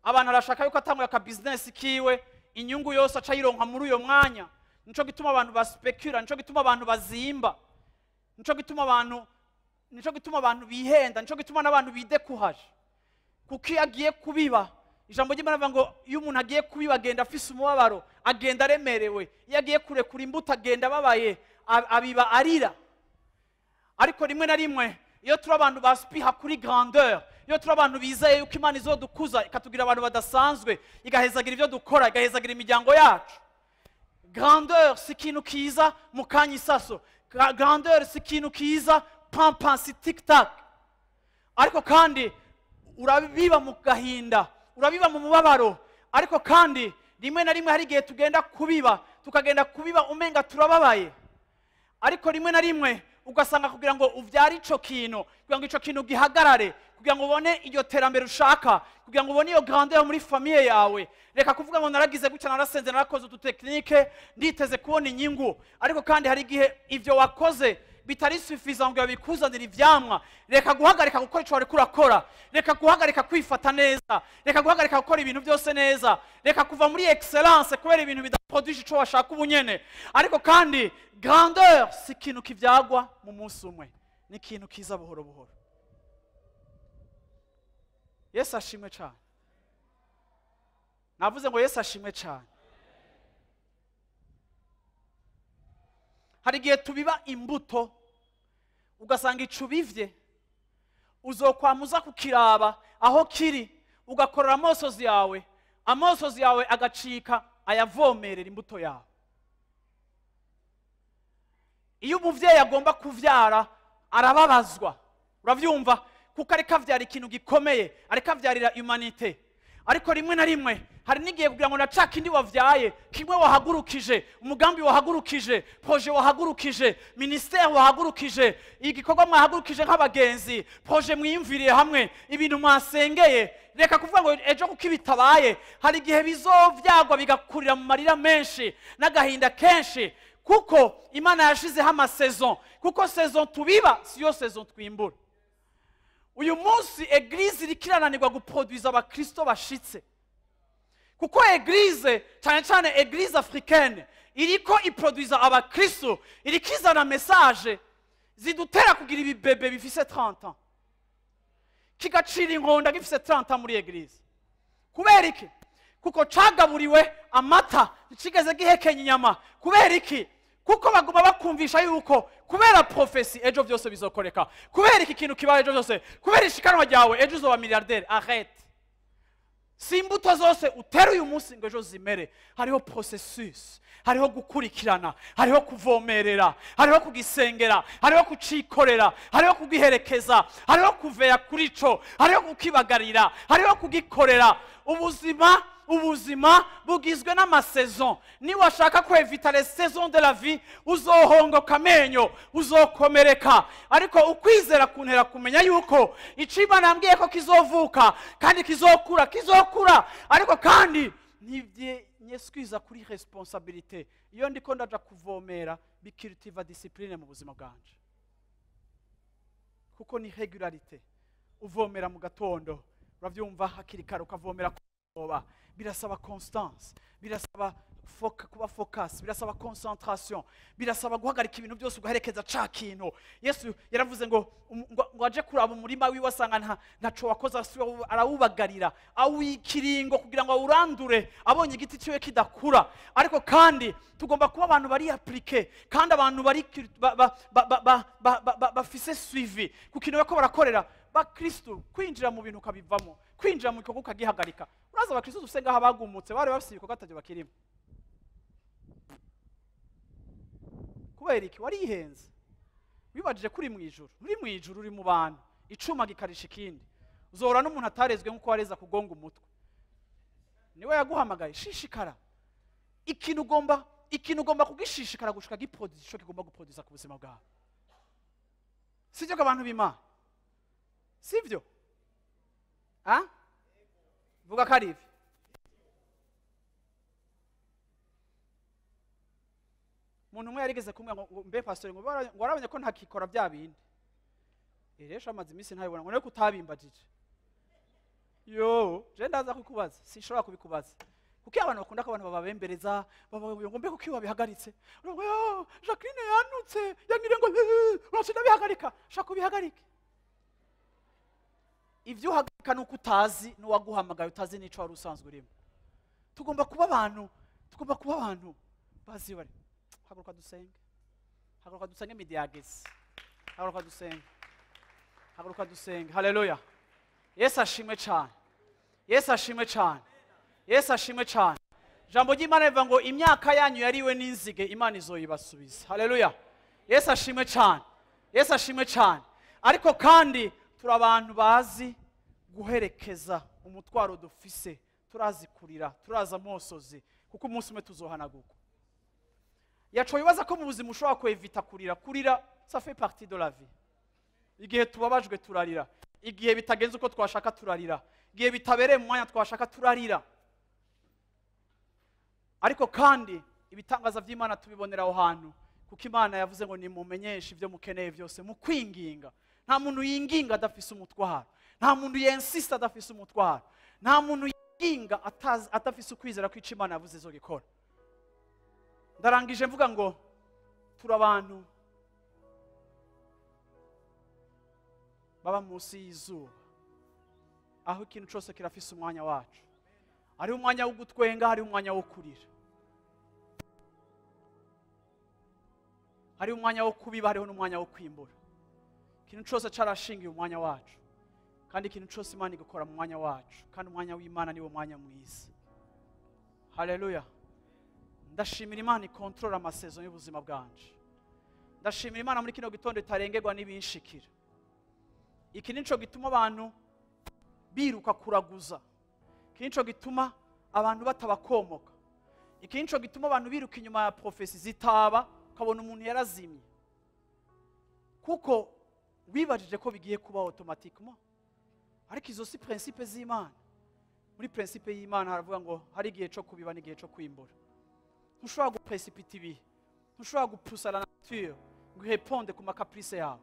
Abantu barashaka yuko atanguye aka business kiwe inyungu yose aca yironka muri uyo mwanya. Nico gituma abantu baspekura, nico gituma abantu bazimba, nico gituma abantu bihenda, nico gituma n'abantu bidekuhaje. Kuko iyo agiye kubiba, ijambo ry'Imana rivuga ngo iyo umuntu agiye kubiba agenda afise umubabaro, agenda aremerewe. Iyo agiye kurekura imbuto agenda ababaye, abiba arira. Ariko rimwe na rimwe iyo turi abantu baspiha kuri grandeur, iyo turi abantu bizeye yuko Imana izodukuza ikatugira abantu badasanzwe, igahezagira ibyo dukora, igahezagira imiryango yacu. Grandeur si ikintu kiza mu kanya isaso, grandeur si ikintu kiza pampa si tic tac. Ariko kandi urabiba mu gahinda, urabiba mu mubabaro, ariko kandi rimwe na rimwe hari igihe tugenda kubiba, tukagenda kubiba umenga turababaye. Ariko rimwe na rimwe ugasanga kugira ngo uvyare ico kintu, kugira ngo ico kintu gihagarare, kugira ngo ubone iryo terambere ushaka, kugira ngo ubone iyo grandeur muri famille yawe, reka kuvuga ngo naragize gutya, narasenze, narakoze utu technique, nditeze kubona inyungu. Ariko kandi hari igihe ivyo wakoze bitari suffisant ngo bikuzanire ivyamwa. Reka guhagarika gukora ico wari kurakora, reka guhagarika kwifata neza, reka guhagarika gukora ibintu byose neza, reka kuva muri excellence kubera ibintu bidaproduce ico washaka ubunyene. Ariko kandi grandeur si ikintu kivyagwa mu munsi umwe, ni ikintu kiza buhoro buhoro. Yesu ashimwe cyane. Navuze ngo Yesu ashimwe cyane. Hari igihe tubiba imbuto ugasanga icubivye, uzokwamuza kukiraba aho kiri, ugakorera amosozi yawe agacika ayavomerera imbuto yawe. Iyo umuvyeyi agomba kuvyara arababazwa, uravyumva, kuko ariko avyara ikintu gikomeye, ariko avyarira humanité. Ariko rimwe na rimwe hari n'igihe kugira ngo nacaka indi wavyaye, kimwe wahagurukije, umugambi wahagurukije, projet wahagurukije, ministère wahagurukije, igikorwa mwahagurukije nk'abagenzi, projet mwiyumviriye hamwe, ibintu mwasengeye, reka kuvuga ngo ejo kuko ibitabaye, hari igihe bizovyagwa bigakurira mu marira menshi n'agahinda kenshi, kuko Imana yashizeho amasaison, kuko saison tubiba siyo saison twimbura. Uyu munsi eglise irikirananirwa guproduiza abakristo bashitse, kuko eglise cyane cyane eglise africaine iriko iproduiza abakristo, irikizana message zidutera kugira ibibebe bifise 30 ans, kigacira inkonda gifise 30 ans muri eglise. Kubera iki? Kuko cagaburiwe amata, kigeze gihekenya inyama. Kubera iki? kuko baguma bakumvisha yuko kubera profesi ejo byose bizokoreka, kubera iki kintu kibaye ejo byose, kubera ishikanwa ryawe ejo uzoba milliardaire. Arrête. Si imbuto zose utera uyu munsi ngo ejo zimere. Hariho processus, hariho gukurikirana, hariho kuvomerera, hariho kugisengera, hariho kucikorera, hariho kugiherekeza, hariho kuveya kuri co, hariho kukibagarira, hariho kugikorera. Ubuzima bugizwe n'amasaison. Ni washaka kwevita les saisons de la vie, uzohongoka amenyo, uzokomereka. Ariko ukwizera kuntera kumenya yuko icimana yambwiye ko kizovuka kandi kizokura. Ariko kandi nyesquiza kuri responsabilité. Iyo ndiko ndaja kuvomera bikiritiva discipline mu buzima bwanje. Kuko ni regularité. Uvomera mu gatondo, uravyumva hakiri kare ukavomera kuba. Birasaba constance, birasaba kuba focus, birasaba concentration, birasaba guhagarika ibintu byose ugaherekeza ca kintu. Yesu yaravuze ngo aje kuraba umurima wiwe asanga ntaco wakoze, arawubagarira awikiringo kugira ngo awurandure, abonye igiti ciwe kidakura. Ariko kandi tugomba kuba abantu bari appliquer, kandi abantu bari bafise suivi ku kintu bako barakorera. Bakristo kwinjira mu bintu kabivamo, kwinjira mu gikorwa kagihagarika. Uraza abakristo dusenga habagumutse bari bafise ibikorwa atajye bakirimo. Kubera iki warihenze? Wibajije kuri mu ijuru, uri mu bantu, icuma gikarisha ikindi. Uzora n'umuntu atarezwe nkuko wareza kugonga umutwe. Niwe yaguhamagaye, shishikara. Ikintu ugomba kugishishikara gushika giproduce ico kigomba guproduce ku buzima bwawe. Sivyo abantu b'Imana. Sivyo? Vuga karivi. Umuntu umwe yarigeze kumwe ngo mbe pastor ngo warabonye ko ntakikora bya bindi. Eresha amazi imisi ntabibona ngo niko utabimbajije. Yo, je ndaza kukubaza, sinshobora kubikubaza. Kuki abantu bakunda ko abantu bababembereza, babavuye ngo mbe kuki wabihagaritse? Ngo Jacqueline yanutse, yangire ngo urashobora bihagarika, shaka kubihagarika. Ivyo uhagarika nuko utazi n'uwaguhamagaye, utazi n'ico wari usanzwe urimo. Tugomba kuba abantu bazi bari. Haguruka dusenge midiagesi. Haguruka dusenge. Haleluya. Yesu ashimwe cyane. Jambo ry'Imana rivuga ngo imyaka yanyu yariwe n'inzige Imana izoyibasubiza. Haleluya. Yesu ashimwe cyane. Ariko kandi turi abantu bazi guherekeza umutwaro dufise, turazi kurira, turaza amosozi, kuko umunsi umwe tuzohanagurwa. Yaco bibaza ko mu buzima ushobora kwevita kurira. Ça fait partie de la vie. Igihe tubabajwe turarira, igihe bitagenze uko twashaka turarira, igihe bitabereye mu mwanya twashaka turarira. Ariko kandi ibitangaza by'Imana tubibonera aho hantu, kuko Imana yavuze ngo nimumenyeshe ibyo mukeneye byose mu kwinginga. Nta muntu yinginga adafise umutwaro, nta muntu yensista adafise umutwaro, nta muntu yinginga atafise ukwizera ko Imana yavuze zo gikora. Ndarangije mvuga ngo turi abantu baba munsi y'izuba, aho ikintu cyose kirafise umwanya wacu. Hari umwanya wo gutwenga, hari umwanya wo kurira, hari umwanya wo kubiba, hariho n'umwanya wo kwimbura. Ikintu cyose carashingiye umwanya wacu, kandi ikintu cyose Imana igakora mu mwanya wacu, kandi umwanya w'Imana niwo mwanya mwiza. Haleluya. Ndashimira Imana ikontrola amasezo y'ubuzima bwanje. Ndashimira Imana muri kino gitondo itarengerwa n'ibinshikira. Iki nico gituma abantu biruka kuraguza. Iki nico gituma abantu batabakomoka. Iki nico gituma abantu biruka inyuma ya profesi zitaba, ukabona umuntu yarazimye. Kuko wibajije ko bigiye kuba automatiquement. Ariko izo si principe z'Imana. Muri principe y'Imana haravuga ngo hari igihe cyo kubiba n'igihe cyo kwimbura. Ntushobora guprecipitar ibihe, ntushobora gupusa la nature ngo uheponde ku makaprice yawe,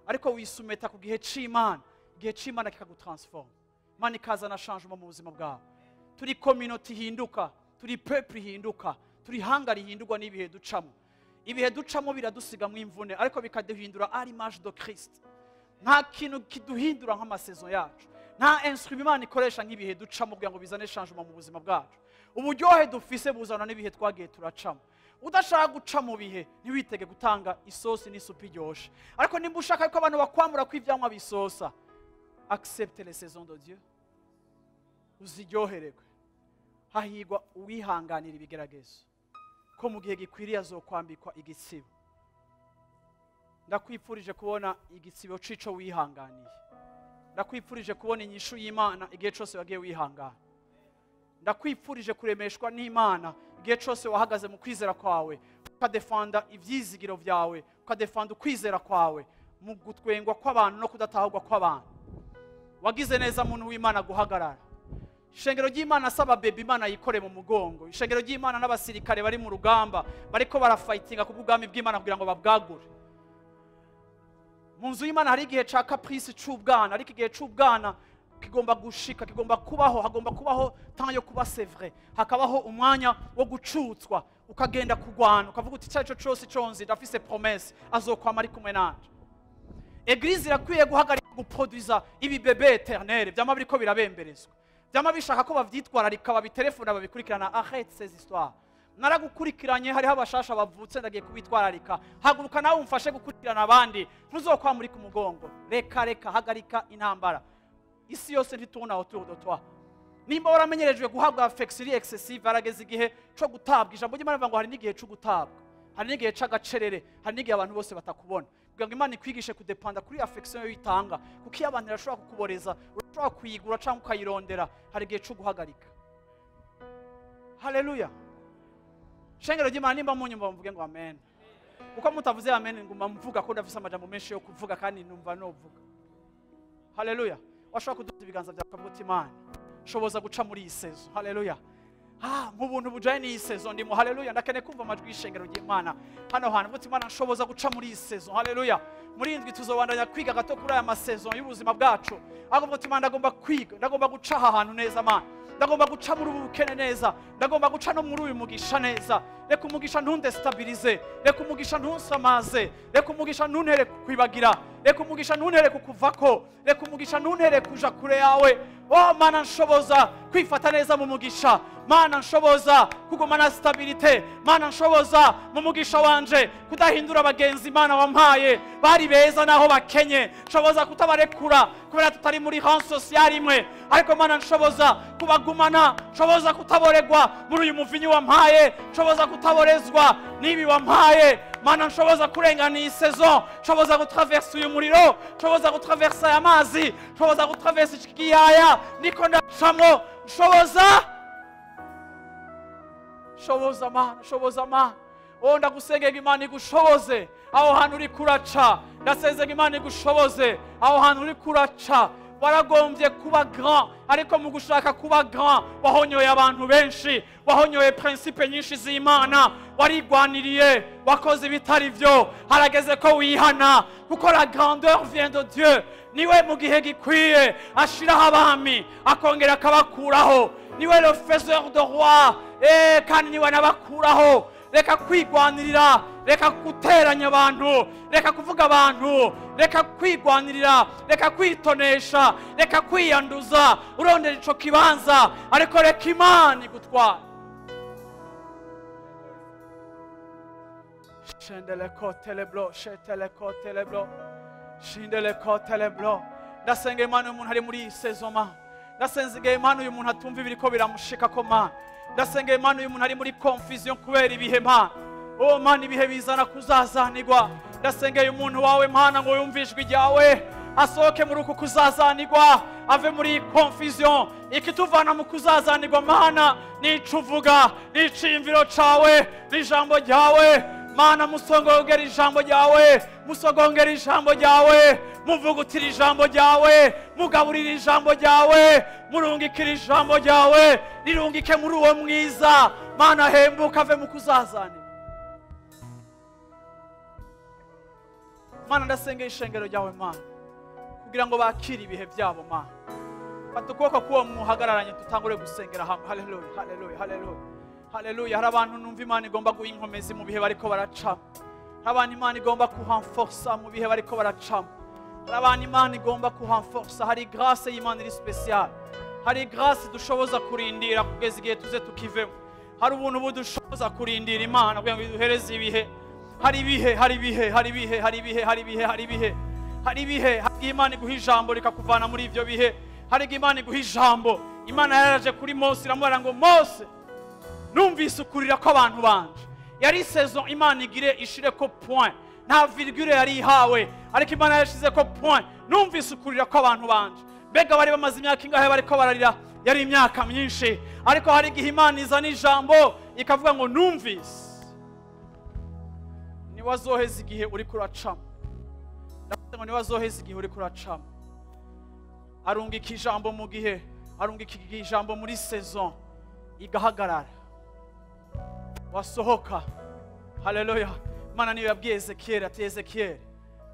ariko wisumeta ku gihe c'Imana. Igihe c'Imana kikagutransforma, Imana ikazana changement mu buzima bwawe. Turi community hinduka, turi peuple hinduka, turi hanga rihindurwa n'ibihe ducamo. Ibihe ducamo biradusiga mu imvune, ariko bikaduhindura à l'image de Christ. Nta kintu kiduhindura nk'amasezo yacu, nta instrument Imana ikoresha nk'ibihe ducamo kugira ngo bizane changement mu buzima bwacu. Uburyohe dufise buzana n'ibihe twagiye turacamo, udashaka guca mu bihe ntiwitege gutanga isosi n'isupu iryoshe. Ariko nimba ushaka ko abantu bakwamura ko ivyamwa bisosa, accepte les saisons de Dieu, uziryohererwe. Hahigwa uwihanganira ibigeragezo, ko mu gihe gikwiriye azokwambikwa igitsibo. Ndakwipfurije kubona igitsibo cico wihanganiye. Ndakwipfurije kubona inyishu y'Imana igihe cyose wagiye wihangana. Ndakwipfurije kuremeshwa n'Imana igihe cyose wahagaze mu kwizera kwawe, ukadefanda ivyizigiro vyawe, ukadefanda ukwizera kwawe mu gutwengwa kw'abantu no kudatahurwa kw'abantu. Wagize neza muntu w'Imana guhagarara. Ishengero ry'Imana asaba bebe Imana yikore mu mugongo. Ishengero ry'Imana n'abasirikare bari mu rugamba bariko barafightinga ku bw'ubwami bw'Imana kugira ngo babwagure. Mu nzu y'Imana hari igihe ca caprice c'ubwana, ariko igihe c'ubwana kigomba gushika, kigomba kubaho, hagomba kubaho temps yo kuba c'est vrai, hakabaho umwanya wo gucutswa, ukagenda kugwana, ukavuga uti cyaco cyose conzi ndafise promesse azokwama ari kumwe nanje. Eglise irakwiye guhagarika guproduza ibi bebe éternel byama biriko birabemberezwa, byama bishaka ko bavyitwararika, babitelefona, babikurikirana. Arrête ces histoires. Naragukurikiranye, hariho abashasha bavutse, ndagiye kubitwararika. Haguruka nawe umfashe gukurikirana abandi, ntuzokwa muri ku mugongo. Reka hagarika intambara. Isi yose ntitubona autour de toi. Nimba waramenyerejwe guhabwa affection excessive, arageze igihe cyo gutabwa. Ijambo ry'Imana rivuga ngo hari n'igihe cyo gutabwa, hari n'igihe c'agacerere, hari n'igihe abantu bose batakubona. Kugira ngo Imana ikwigishe kudepanda kuri affection yo yitanga, kuko iyo abantu barashobora kukuboreza, urashobora kuyigura cyangwa ukayirondera, hari igihe cyo guhagarika. Haleluya. Shengero ry'Imana nimba munyumva mvuge ngo amen. Uko mutavuze amen nguma mvuga ko ndafise amajambo menshi yo kuvuga kandi numva novuga. Haleluya. Washobora kuduza ibiganza byawe ukavuga uti Imana shoboza guca muri iyi sezo. Haleluya. Mu buntu bujanye n'iyi sezo ndimo. Haleluya. Ndakeneye kumva amajwi y'ishengero ry'Imana hano hantu. Uti Imana shoboza guca muri iyi sezo. Haleluya. Muri indwi tuzobandanya kwiga gato kuri aya masezo y'ubuzima bwacu. Agomba uti Imana ndagomba kwiga, ndagomba guca aha hantu neza Mana. Ndagomba guca muri ubu bukene neza, ndagomba guca no muri uyu mugisha neza. Reka umugisha ntundestabilize, reka umugisha ntunsamaze, reka umugisha ntuntere kwibagira, reka umugisha ntuntere kukuvako, reka umugisha ntuntere kuja kure yawe. Oh Mana nshoboza kwifata neza mu mugisha, Mana nshoboza kugumana stabilite, Mana nshoboza mu mugisha wanje kudahindura abagenzi Mana wampaye bari beza naho bakenye, nshoboza kutabarekura kubera tutari muri rang social imwe, ariko Mana nshoboza kubagumana, nshoboza kutaboregwa muri uyu muvinyi wampaye, nshoboza kutaborezwa nibi wampaye. Mana nshoboza kurengana iyi saison, nshoboza gutraversa uyu muriro, nshoboza gutraversa aya mazi, nshoboza gutraversa iki kiyaya niko ndacamo. Shoboza Mana, shoboza Mana. Oh ndagusengera Imana igushoboze aho hantu uri kuraca, ndasezega Imana igushoboze aho hantu uri kuraca. Waragombye kuba grand, ariko mu gushaka kuba grand wahonyoye abantu benshi, wahonyoye principe nyinshi z'Imana, warigwaniriye, wakoze ibitari byo. Harageze ko wihana, kuko la grandeur vient de Dieu. Niwe mu gihe gikwiye ashiraho abami akongera akabakuraho. Niwe le faiseur de roi, kandi niwe nabakuraho. Reka kwigwanirira, reka guteranya abantu, reka kuvuga abantu, reka kwigwanirira, reka kwitonesha, reka kwiyanduza urondera ico kibanza, ariko reka Imana igutwara. Shendele kotele blo, shetele kotele blo, shindele kotele blo. Ndasenga Imana umuntu ari muri saison Mana. Ndasenga Imana uyu muntu atumva ibiriko biramushika ko Mana. Ndasenga Imana uyu muntu ari muri confusion kubera ibihe Mana. Oh Mana ibihe bizana kuzazanirwa. Ndasenga uyu muntu wawe Mana ngo yumvishwe ryawe, asohoke muri uku kuzazanirwa, ave muri confusion. Ikituvana mu kuzazanirwa Mana nico uvuga, n'icimviro cawe, n'ijambo ryawe Mana. Musongongera ijambo ryawe, musogongera ijambo ryawe, muvugutira ijambo ryawe, mugaburira ijambo ryawe, murungikira ijambo ryawe, rirungike muri uwo mwiza Mana. Hembuka ave mu kuzazanira Mana. Ndasenga ishengero ryawe Mana kugira ngo bakire ibihe byabo Mana. Fata ukuboko k'uwo muhagararanye tutangure gusengera hamwe. Haleluya, haleluya, haleluya, haleluya. Hari abantu numva Imana igomba guha inkomezi mu bihe bariko baracamo. Hari abantu Imana igomba kuhanforsa mu bihe bariko baracamo. Hari abantu Imana igomba kuhanforsa. Hari grâce y'Imana iri special, hari grâce dushoboza kurindira kugeza igihe tuze tukivemo. hari ubuntu budushoboza kurindira Imana kugira ngo iduhereze ibihe. Hari ibihe, hari ibihe, hari ibihe, hari ibihe, hari ibihe, hari ibihe, hari ibihe. Hari Imana iguha ijambo rikakuvana muri ibyo bihe. Hari Imana iguha ijambo. Imana yaraje kuri Mose iramubwira ngo Mose, numvise ukurira ko abantu banje. Yari saison Imana igire ishire ko point, nta virgule yari ihawe, ariko Imana yashize ko point. Numvise ukurira ko abantu banje. Mbega bari bamaze imyaka ingahe bariko bararira? Yari imyaka myinshi, ariko hari igihe Imana izana ijambo ikavuga ngo numvise. Niwazoheza igihe uri kuracamo. Ndavuga ngo niwazoheza igihe uri kuracamo. Arungika ijambo mu gihe, arungika ijambo muri saison igahagarara. Wasohoka. Haleluya. Imana niyo yabwiye Ezekiel ati Ezekiel,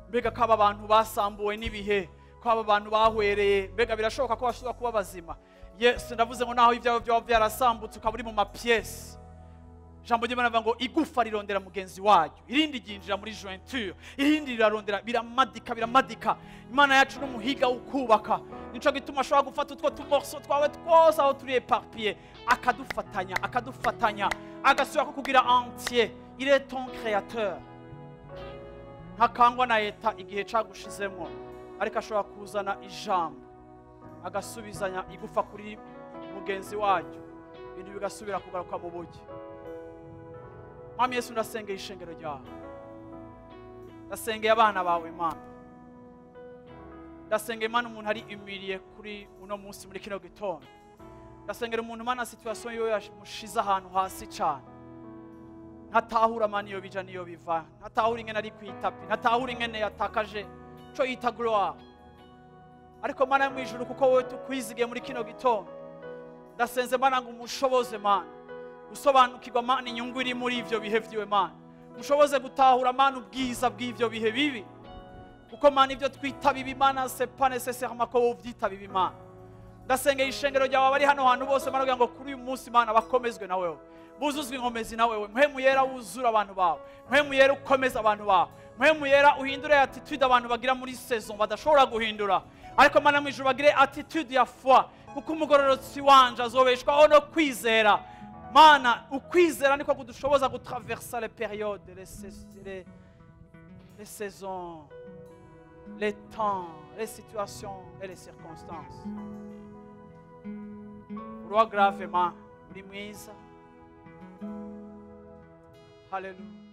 mbega kaba abantu basambuwe n'ibihe, kwaba abantu bahwereye, mbega birashoboka ko bashobora kuba bazima? Yes, ndavuze ngo naho ibyawe byaba byarasambutse ukaba uri mu mapièce. Jambo ry'Imana rivuga ngo igufa rirondera mugenzi waryo, irindi ryinjira muri jointure, irindi rirarondera, biramadika biramadika. Imana yacu n'umuhiga ukubaka. Nico gituma ashobora gufata utwo tumorso twawe twose aho turi éparpillé, akadufatanya, agasubira kukugira entier. Il est ton créateur. Ntakangwa na leta igihe cagushizemo, ariko ashobora kuzana ijambo agasubizanya igufa kuri mugenzi waryo, ibintu bigasubira kugaruka mu buryo. Mwami Yesu, ndasengeye ishengero ryawe, ndasengeye abana bawe Imana, ndasengeye Imana umuntu ari imiriye kuri uno munsi muri kino gitondo, ndasengera umuntu Imana situation yo yamushize ahantu hasi cyane, ntatahura Mana iyo bija niyo biva, ntatahura ingene ari kwitapi, ntatahura ingene yatakaje cyo yita gloire. Ariko Mana mu ijuru, kuko wowe tukwizigiye muri kino gitondo, ndasenze Mana ngo umushoboze Mana gusobanukirwa Mana inyungu iri muri ivyo bihe vyiwe Mana, mushoboze gutahura Mana ubwiza bw'ivyo bihe bibi, kuko Mana ivyo twita bibi Mana c'est pas nécessairement ko wovyita bibi Mana. Ndasengeye ishengero ryawe bari hano hantu bose Mana kugira ngo kuri uyu munsi Mana bakomezwe na wewe, buzuzwe inkomezi na wewe. Mpemu yera wuzura abantu bawe, mpemu yera ukomeza abantu bawe, mpemu yera uhindure attitude abantu bagira muri saison badashobora guhindura, ariko Mana mu ijuru bagire attitude ya foi, kuko umugororotsi wanje azobeshwaho no kwizera. Mana, ukwizera niko kudushoboza gutraversa les périodes, les saisons, les temps, les situations et les circonstances. Roi grave, Mana, uri mwiza. Hallelujah.